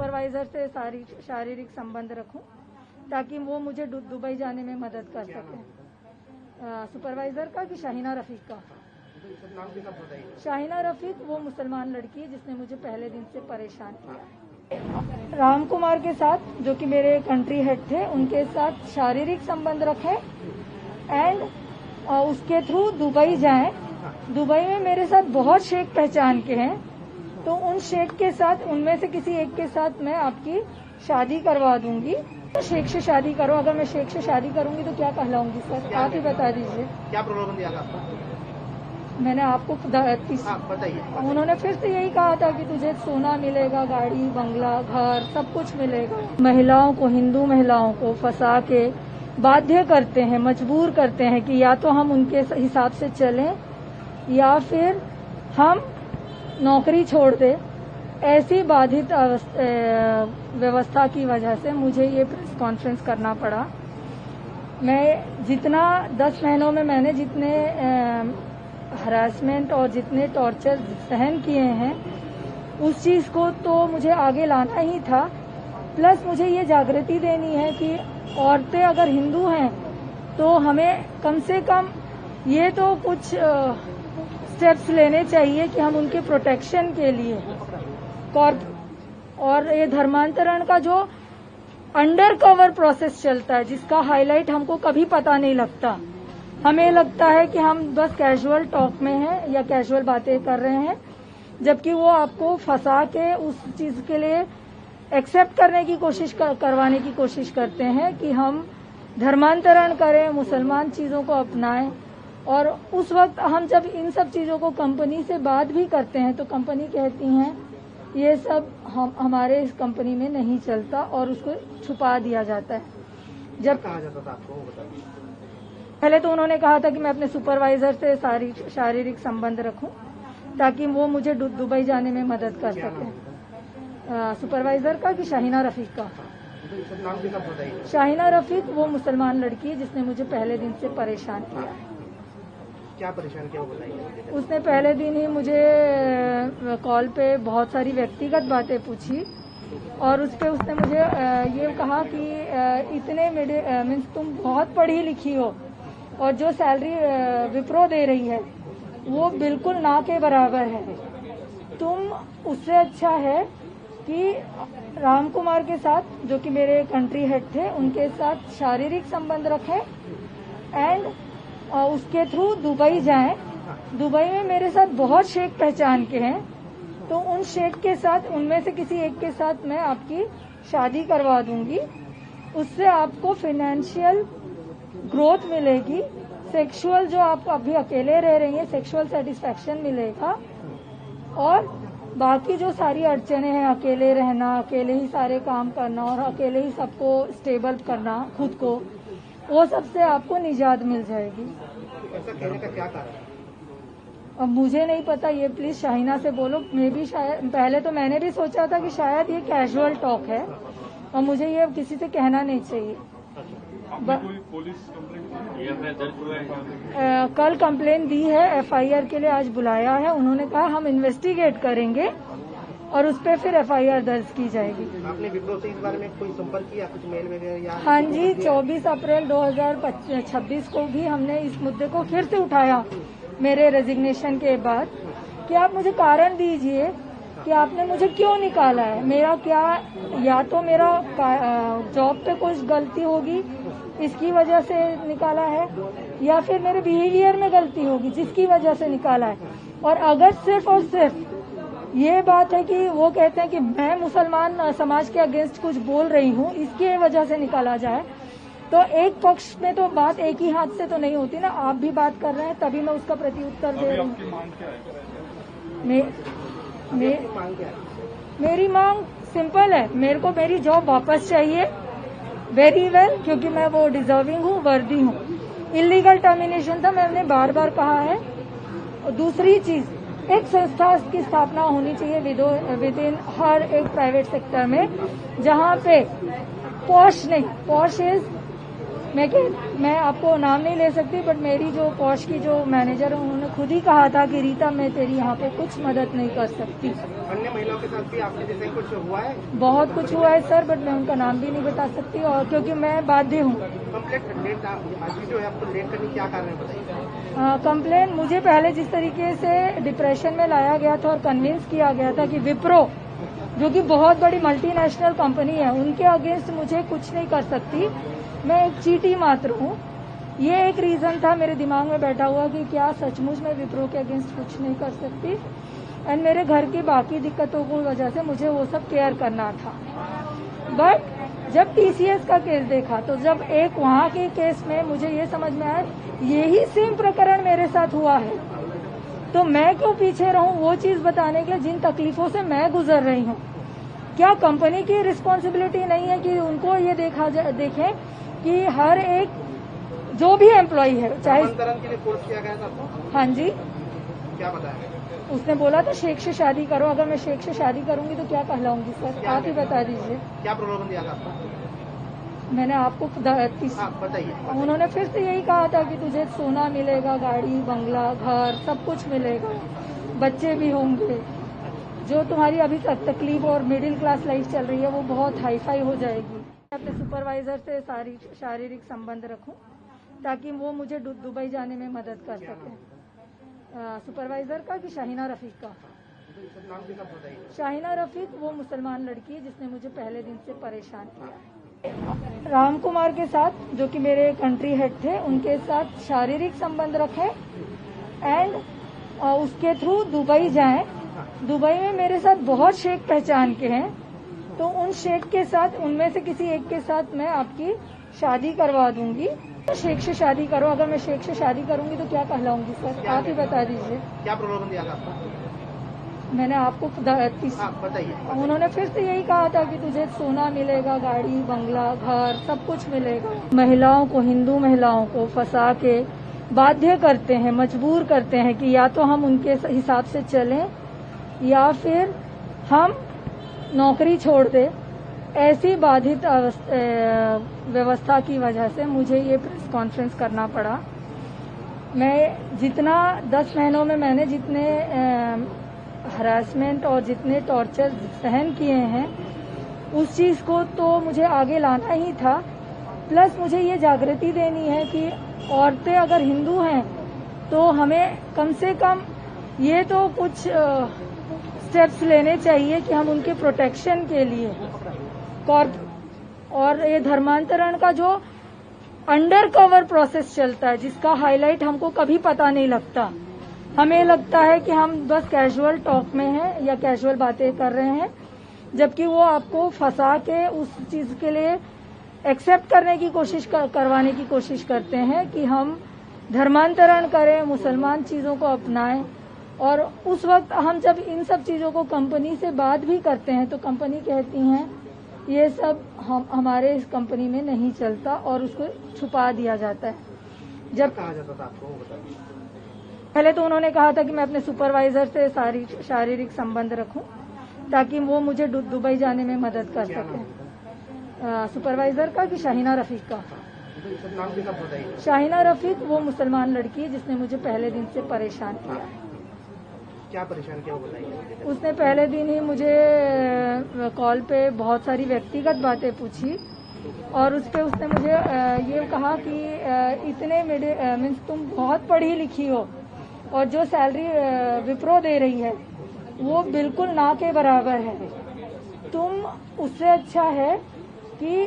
Supervisor से शारीरिक संबंध रखूं ताकि वो मुझे दुबई जाने में मदद कर सके। सुपरवाइजर का कि शाहिना रफीक का? शाहिना रफीक वो मुसलमान लड़की है जिसने मुझे पहले दिन से परेशान किया। राम कुमार के साथ, जो कि मेरे कंट्री हेड थे, उनके साथ शारीरिक संबंध रखें एंड उसके थ्रू दुबई जाएं। दुबई में मेरे साथ बहुत शेख पहचान के हैं, तो उन शेख के साथ, उनमें से किसी एक के साथ मैं आपकी शादी करवा दूंगी। शेख से शादी करो। अगर मैं शेख से शादी करूंगी तो क्या कहलाऊंगी सर? आप ही बता दीजिए। क्या प्रॉब्लम दिया था आपको? मैंने आपको बताइए। उन्होंने फिर से यही कहा था कि तुझे सोना मिलेगा, गाड़ी, बंगला, घर, सब कुछ मिलेगा। महिलाओं को, हिंदू महिलाओं को फंसा के बाध्य करते हैं, मजबूर करते हैं कि या तो हम उनके हिसाब से चलें या फिर हम नौकरी छोड़ दें। ऐसी बाधित व्यवस्था की वजह से मुझे ये प्रेस कॉन्फ्रेंस करना पड़ा। मैं जितना 10 महीनों में मैंने जितने हरासमेंट और जितने टॉर्चर सहन किए हैं, उस चीज को तो मुझे आगे लाना ही था। प्लस मुझे ये जागृति देनी है कि औरतें अगर हिंदू हैं तो हमें कम से कम ये तो कुछ स्टेप्स लेने चाहिए कि हम उनके प्रोटेक्शन के लिए। और ये धर्मांतरण का जो अंडर कवर प्रोसेस चलता है, जिसका हाईलाइट हमको कभी पता नहीं लगता। हमें लगता है कि हम बस कैजुअल टॉक में हैं या कैजुअल बातें कर रहे हैं, जबकि वो आपको फंसा के उस चीज के लिए एक्सेप्ट करने की कोशिश करवाने की कोशिश करते हैं कि हम धर्मांतरण करें, मुसलमान चीजों को अपनाएं। और उस वक्त हम जब इन सब चीजों को कंपनी से बात भी करते हैं तो कंपनी कहती हैं ये सब हमारे इस कंपनी में नहीं चलता और उसको छुपा दिया जाता है। जब कहा जाता था आपको, वो बताइए। पहले तो उन्होंने कहा था कि मैं अपने सुपरवाइजर से शारीरिक संबंध रखूं ताकि वो मुझे दुबई जाने में मदद कर सके। सुपरवाइजर का कि शाहिना रफीक का? नाम भी बताइए। शाहिना रफीक वो मुसलमान लड़की है जिसने मुझे पहले दिन से परेशान किया। क्या परेशान किया वो बताइए। उसने पहले दिन ही मुझे कॉल पे बहुत सारी व्यक्तिगत बातें पूछी और उस पे उसने मुझे ये कहा कि इतने मीन्स तुम बहुत पढ़ी लिखी हो और जो सैलरी विप्रो दे रही है वो बिल्कुल ना के बराबर है। तुम उससे अच्छा है कि राम कुमार के साथ, जो कि मेरे कंट्री हेड थे, उनके साथ शारीरिक संबंध रखें एंड उसके थ्रू दुबई जाएं। दुबई में मेरे साथ बहुत शेख पहचान के हैं, तो उन शेख के साथ, उनमें से किसी एक के साथ मैं आपकी शादी करवा दूंगी। उससे आपको फाइनेंशियल ग्रोथ मिलेगी, सेक्सुअल, जो आप अभी अकेले रह रही हैं, सेक्सुअल सेटिस्फैक्शन मिलेगा और बाकी जो सारी अड़चने हैं, अकेले रहना, अकेले ही सारे काम करना और अकेले ही सबको स्टेबल करना खुद को, वो सबसे आपको निजात मिल जाएगी। ऐसा कहने का क्या कारण है? अब मुझे नहीं पता, ये प्लीज शाहिना से बोलो। मैं भी शायद, पहले तो मैंने भी सोचा था कि शायद ये कैजुअल टॉक है और मुझे ये किसी से कहना नहीं चाहिए। कोई पुलिस कंप्लेंट कल कंप्लेन दी है, FIR के लिए आज बुलाया है। उन्होंने कहा हम इन्वेस्टिगेट करेंगे और उस पर फिर FIR दर्ज की जाएगी। आपने विप्रो से इस बारे में कोई संपर्क किया, कुछ मेल वगैरह या? हाँ जी, 24 अप्रैल 2026 को भी हमने इस मुद्दे को फिर से उठाया मेरे रेजिग्नेशन के बाद कि आप मुझे कारण दीजिए कि आपने मुझे क्यों निकाला है। मेरा क्या, या तो मेरा जॉब पे कुछ गलती होगी इसकी वजह से निकाला है, या फिर मेरे बिहेवियर में गलती होगी जिसकी वजह से निकाला है। और अगर सिर्फ और सिर्फ ये बात है कि वो कहते हैं कि मैं मुसलमान समाज के अगेंस्ट कुछ बोल रही हूँ, इसकी वजह से निकाला जाए, तो एक पक्ष में तो बात एक ही हाथ से तो नहीं होती ना। आप भी बात कर रहे हैं तभी मैं उसका प्रत्युत्तर दे रही हूँ। मेरी मांग सिंपल है, मेरे को मेरी जॉब वापस चाहिए, वेरी वेल, क्योंकि मैं वो डिजर्विंग हूँ, वर्दी हूँ। इलीगल टर्मिनेशन था, मैंने बार बार कहा है। और दूसरी चीज, एक संस्था की स्थापना होनी चाहिए विद इन हर एक प्राइवेट सेक्टर में, जहाँ पे पॉश नहीं, पॉश इज मैं आपको नाम नहीं ले सकती, बट मेरी जो पॉश की जो मैनेजर है उन्होंने खुद ही कहा था कि रीता मैं तेरी यहाँ पे कुछ मदद नहीं कर सकती। अन्य महिलाओं के साथ भी आपके जैसे ही कुछ हुआ है? बहुत कुछ हुआ है सर, बट मैं उनका नाम भी नहीं बता सकती, और क्योंकि मैं बाध्य हूँ। कंप्लेंट डेट आज जो है आपको लेट करने क्या कारण है बताइए? कंप्लेन मुझे पहले जिस तरीके से डिप्रेशन में लाया गया था और कन्विंस किया गया था कि विप्रो जो कि बहुत बड़ी मल्टीनेशनल कंपनी है उनके अगेंस्ट मुझे कुछ नहीं कर सकती, मैं एक चीटी मात्र हूँ, ये एक रीजन था मेरे दिमाग में बैठा हुआ कि क्या सचमुच मैं विप्रो के अगेंस्ट कुछ नहीं कर सकती, एंड मेरे घर की बाकी दिक्कतों की वजह से मुझे वो सब केयर करना था। बट जब टीसीएस का केस देखा तो जब एक वहाँ के केस में मुझे ये समझ में आया यही सेम प्रकरण मेरे साथ हुआ है, तो मैं क्यों पीछे रहूं वो चीज बताने के लिए जिन तकलीफों से मैं गुजर रही हूँ। क्या कंपनी की रिस्पॉन्सिबिलिटी नहीं है कि उनको ये देखें कि हर एक जो भी एम्प्लॉय है चाहे के लिए फोर्स किया गया था आपको? हाँ जी, क्या बताया? उसने बोला था शेख से शादी करो, अगर मैं शेख से शादी करूंगी तो क्या कहलाऊंगी सर, आप ही बता दीजिए। क्या प्रलोभन दिया था आपको? मैंने आपको बताइए। उन्होंने फिर से यही कहा था कि तुझे सोना मिलेगा, गाड़ी बंगला घर सब कुछ मिलेगा, बच्चे भी होंगे, जो तुम्हारी अभी तक तकलीफ और मिडिल क्लास लाइफ चल रही है वो बहुत हाईफाई हो जाएगी। अपने सुपरवाइजर से शारीरिक संबंध रखूं ताकि वो मुझे दुबई जाने में मदद कर सके। सुपरवाइजर का कि शाहिना रफीक का? शाहिना रफीक वो मुसलमान लड़की है जिसने मुझे पहले दिन से परेशान किया। राम कुमार के साथ जो कि मेरे कंट्री हेड थे उनके साथ शारीरिक संबंध रखें एंड उसके थ्रू दुबई जाएं। दुबई में मेरे साथ बहुत शेख पहचान के हैं, तो उन शेख के साथ उनमें से किसी एक के साथ मैं आपकी शादी करवा दूंगी। शेख से शादी करो, अगर मैं शेख से शादी करूंगी तो क्या कहलाऊंगी सर, आप ही बता दीजिए। क्या प्रलोभन दिया था आपको? मैंने आपको बताइए। उन्होंने फिर से यही कहा था कि तुझे सोना मिलेगा, गाड़ी बंगला घर सब कुछ मिलेगा। महिलाओं को, हिंदू महिलाओं को फंसा के बाध्य करते हैं, मजबूर करते हैं कि या तो हम उनके हिसाब से चलें या फिर हम नौकरी छोड़ दें। ऐसी बाधित व्यवस्था की वजह से मुझे ये प्रेस कॉन्फ्रेंस करना पड़ा। मैं जितना 10 महीनों में मैंने जितने हरासमेंट और जितने टॉर्चर सहन किए हैं उस चीज को तो मुझे आगे लाना ही था, प्लस मुझे ये जागृति देनी है कि औरतें अगर हिंदू हैं तो हमें कम से कम ये तो कुछ स्टेप्स लेने चाहिए कि हम उनके प्रोटेक्शन के लिए और ये धर्मांतरण का जो अंडर कवर प्रोसेस चलता है जिसका हाईलाइट हमको कभी पता नहीं लगता, हमें लगता है कि हम बस कैजुअल टॉक में हैं या कैजुअल बातें कर रहे हैं, जबकि वो आपको फंसा के उस चीज के लिए एक्सेप्ट करने की कोशिश करवाने की कोशिश करते हैं कि हम धर्मांतरण करें, मुसलमान चीजों को अपनाएं। और उस वक्त हम जब इन सब चीजों को कंपनी से बात भी करते हैं तो कंपनी कहती हैं ये सब हमारे इस कंपनी में नहीं चलता और उसको छुपा दिया जाता है। जब कहा जाता था आपको बताइए। पहले तो उन्होंने कहा था कि मैं अपने सुपरवाइजर से शारीरिक संबंध रखूं ताकि वो मुझे दुबई जाने में मदद कर सके। सुपरवाइजर का कि शाहिना रफीक का? शाहिना रफीक वो मुसलमान लड़की है जिसने मुझे पहले दिन से परेशान किया। क्या परेशान किया वो बताइए। उसने पहले दिन ही मुझे कॉल पे बहुत सारी व्यक्तिगत बातें पूछी और उस पे उसने मुझे ये कहा कि इतने मीन्स तुम बहुत पढ़ी लिखी हो और जो सैलरी विप्रो दे रही है वो बिल्कुल ना के बराबर है, तुम उससे अच्छा है कि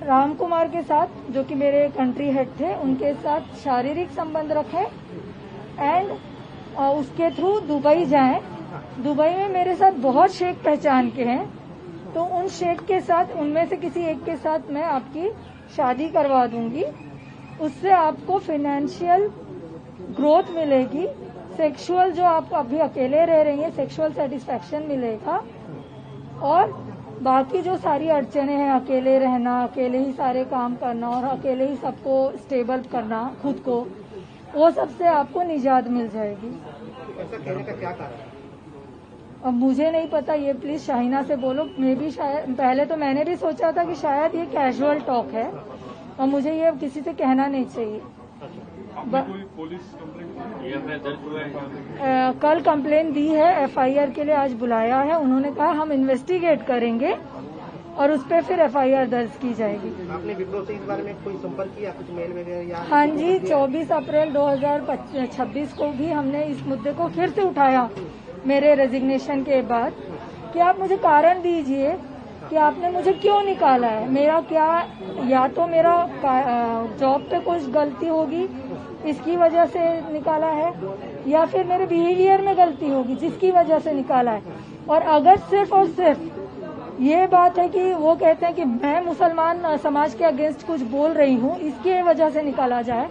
राम कुमार के साथ जो कि मेरे कंट्री हेड थे उनके साथ शारीरिक संबंध रखें एंड उसके थ्रू दुबई जाएं। दुबई में मेरे साथ बहुत शेख पहचान के हैं, तो उन शेख के साथ उनमें से किसी एक के साथ मैं आपकी शादी करवा दूंगी। उससे आपको फाइनेंशियल ग्रोथ मिलेगी, सेक्सुअल जो आप अभी अकेले रह रही हैं सेक्सुअल सेटिस्फैक्शन मिलेगा और बाकी जो सारी अड़चने हैं, अकेले रहना, अकेले ही सारे काम करना और अकेले ही सबको स्टेबल करना खुद को, वो सबसे आपको निजात मिल जाएगी। ऐसा कहने का क्या कारण है? अब मुझे नहीं पता, ये प्लीज शाहिना से बोलो। मैं भी शायद पहले तो मैंने भी सोचा था कि शायद ये कैजुअल टॉक है और मुझे ये किसी से कहना नहीं चाहिए। आपने कोई पुलिस कंप्लेंट कल कंप्लेंट दी है, एफआईआर के लिए आज बुलाया है। उन्होंने कहा हम इन्वेस्टिगेट करेंगे और उस पर फिर एफआईआर दर्ज की जाएगी। आपने विप्रो से इस बारे में कोई संपर्क किया, कुछ मेल वगैरह या? हाँ जी, 24 अप्रैल 2026 को भी हमने इस मुद्दे को फिर से उठाया मेरे रेजिग्नेशन के बाद कि आप मुझे कारण दीजिए कि आपने मुझे क्यों निकाला है। मेरा क्या, या तो मेरा जॉब पे कुछ गलती होगी इसकी वजह से निकाला है, या फिर मेरे बिहेवियर में गलती होगी जिसकी वजह से निकाला है। और अगर सिर्फ और सिर्फ ये बात है कि वो कहते हैं कि मैं मुसलमान समाज के अगेंस्ट कुछ बोल रही हूँ, इसकी वजह से निकाला जाए,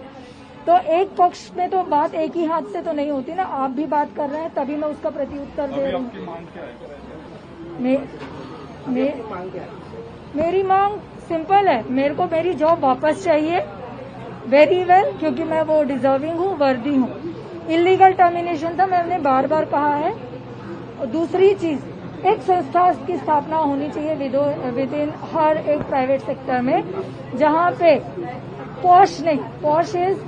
तो एक पक्ष में तो बात एक ही हाथ से तो नहीं होती ना। आप भी बात कर रहे हैं तभी मैं उसका प्रत्युत्तर दे रही हूँ। मेरी मांग सिंपल है, मेरे को मेरी जॉब वापस चाहिए, वेरी वेल, क्योंकि मैं वो डिजर्विंग हूँ, वर्दी हूँ। इलीगल टर्मिनेशन था, मैंने बार बार कहा है। और दूसरी चीज, एक संस्था की स्थापना होनी चाहिए विद इन हर एक प्राइवेट सेक्टर में, जहाँ पे पॉश नहीं, पॉश इज,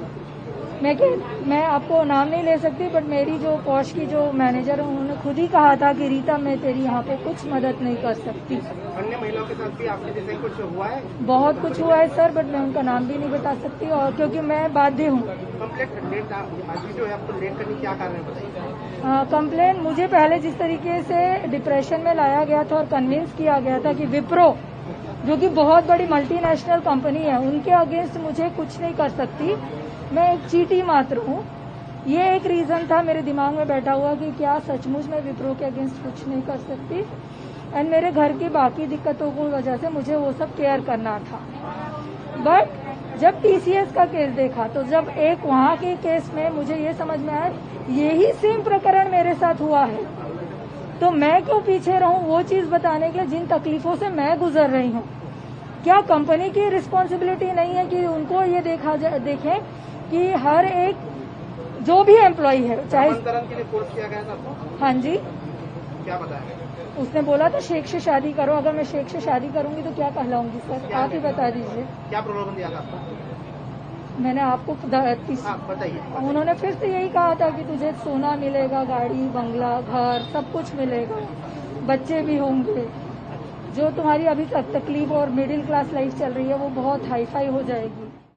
मैं आपको नाम नहीं ले सकती, बट मेरी जो पॉश की जो मैनेजर है उन्होंने खुद ही कहा था कि रीता मैं तेरी यहाँ पे कुछ मदद नहीं कर सकती। अन्य महिलाओं के साथ भी आपके जैसे कुछ हुआ है? बहुत कुछ हुआ है सर, बट मैं उनका नाम भी नहीं बता सकती, और क्योंकि मैं बाध्य हूँ। कंप्लेंट अभी जो है आपको लेट करने क्या कारण है बताइए? कंप्लेन मुझे पहले जिस तरीके से डिप्रेशन में लाया गया था और कन्विंस किया गया था कि विप्रो जो कि बहुत बड़ी मल्टीनेशनल कंपनी है, उनके अगेंस्ट मुझे कुछ नहीं कर सकती, मैं एक चीटी मात्र हूँ, ये एक रीजन था मेरे दिमाग में बैठा हुआ कि क्या सचमुच मैं विप्रो के अगेंस्ट कुछ नहीं कर सकती। एंड मेरे घर की बाकी दिक्कतों की वजह से मुझे वो सब केयर करना था। बट जब टीसीएस का केस देखा, तो जब एक वहाँ के केस में मुझे ये समझ में आया यही सेम प्रकरण मेरे साथ हुआ है, तो मैं क्यों पीछे रहूं वो चीज बताने के लिए जिन तकलीफों से मैं गुजर रही हूँ। क्या कंपनी की रिस्पॉन्सिबिलिटी नहीं है कि उनको ये देखें कि हर एक जो भी एम्प्लॉय है, चाहे के लिए फोर्स किया गया था? हाँ जी, क्या बताया? उसने बोला था शेख से शादी करो। अगर मैं शेख से शादी करूंगी तो क्या कहलाऊंगी सर, आप ही बता दीजिए। क्या प्रलोभन दिया था आपको? मैंने आपको बताइए। उन्होंने फिर से यही कहा था कि तुझे सोना मिलेगा, गाड़ी, बंगला, घर, सब कुछ मिलेगा, बच्चे भी होंगे, जो तुम्हारी अभी तक तकलीफ और मिडिल क्लास लाइफ चल रही है वो बहुत हाईफाई हो जाएगी।